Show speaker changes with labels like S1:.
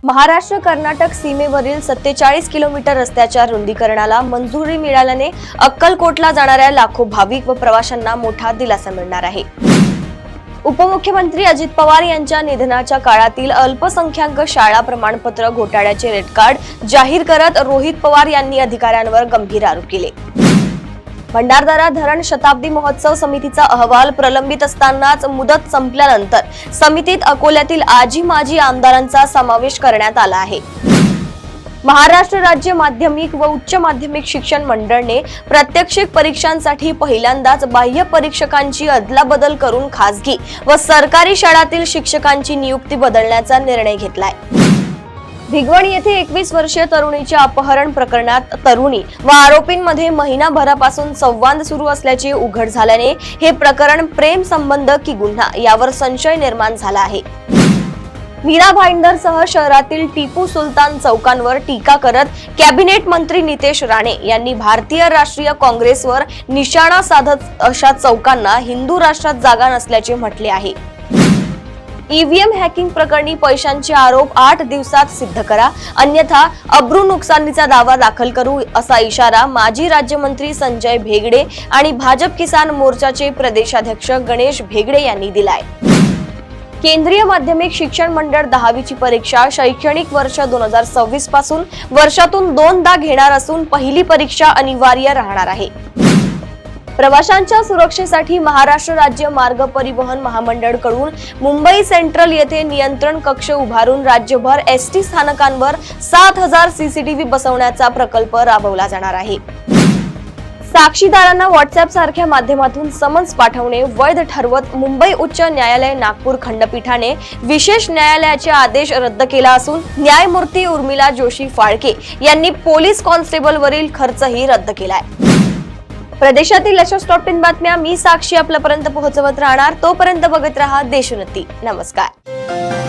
S1: महाराष्ट्र कर्नाटक सीमेवरील 47 किलोमीटर रस्त्याच्या रुंदीकरणाला मंजुरी मिळाल्याने अक्कलकोटला जाणाऱ्या लाखो भाविक व प्रवाशांना मोठा दिलासा मिळणार आहे। उपमुख्यमंत्री अजित पवार यांच्या निधनाच्या काळातील अल्पसंख्याक शाळा प्रमाणपत्र घोटाळ्याचे रेड कार्ड जाहीर करत रोहित पवार यांनी अधिकाऱ्यांवर गंभीर आरोप केले। भंडारदरा धरण शताब्दी महोत्सव समितीचा अहवाल प्रलंबित असतानाच मुदत संपल्यानंतर समितीत अकोल्यातील आजी माजी आमदारांचा समावेश करण्यात आला आहे। महाराष्ट्र राज्य माध्यमिक व उच्च माध्यमिक शिक्षण मंडळने प्रात्यक्षिक परीक्षांसाठी पहिल्यांदाच बाह्य परीक्षकांची अदलाबदल करून खासगी व सरकारी शाळांतील शिक्षकांची नियुक्ती बदलण्याचा निर्णय घेतलाय। भिगवण येथे 21 वर्षीय तरुणीच्या अपहरण प्रकरणात तरुणी व आरोपींमध्ये महिनाभरापासून संवाद सुरू असल्याचे उघड झाल्याने हे प्रकरण प्रेम संबंध की गुन्हा यावर संशय निर्माण झाला आहे। मीरा भाईंदरसह शहरातील टिपू सुलतान चौकांवर टीका करत कॅबिनेट मंत्री नितेश राणे यांनी भारतीय राष्ट्रीय काँग्रेसवर निशाणा साधत अशा चौकांना हिंदू राष्ट्रात जागा नसल्याचे म्हटले आहे। ईव्हीएम हॅकिंग प्रकरणी पैशांचे आरोप 8 दिवसात सिद्ध करा, अन्यथा अब्रू नुकसानीचा दावा दाखल करू असा इशारा माजी राज्यमंत्री संजय भेगडे आणि भाजप किसान मोर्चाचे प्रदेशाध्यक्ष गणेश भेगडे यांनी दिलाय। केंद्रीय माध्यमिक शिक्षण मंडळ 10वीची परीक्षा शैक्षणिक वर्ष 2026 पासून वर्षातून 2दा घेणार असून पहिली परीक्षा अनिवार्य राहणार आहे। प्रवाशांच्या सुरक्षेसाठी महाराष्ट्र राज्य मार्ग परिवहन महामंडळकडून मुंबई सेंट्रल येथे नियंत्रण कक्ष उभारून राज्यभर एसटी स्थानकांवर 7000 सीसीटीव्ही बसवण्याचा प्रकल्प राबवला जाणार आहे। साक्षीदारांना व्हॉट्सअप सारख्या माध्यमातून समन्स पाठवणे वैध ठरवत मुंबई उच्च न्यायालय नागपूर खंडपीठाने विशेष न्यायालयाचे आदेश रद्द केला असून न्यायमूर्ती उर्मिला जोशी फाळके यांनी पोलीस कॉन्स्टेबलवरील खर्चही रद्द केलाय। प्रदेशातील अशा टॉप 10 बातम्या मी साक्षी आपल्यापर्यंत पोहोचवत राहणार। तोपर्यंत बघत रहा देशोन्नती। नमस्कार।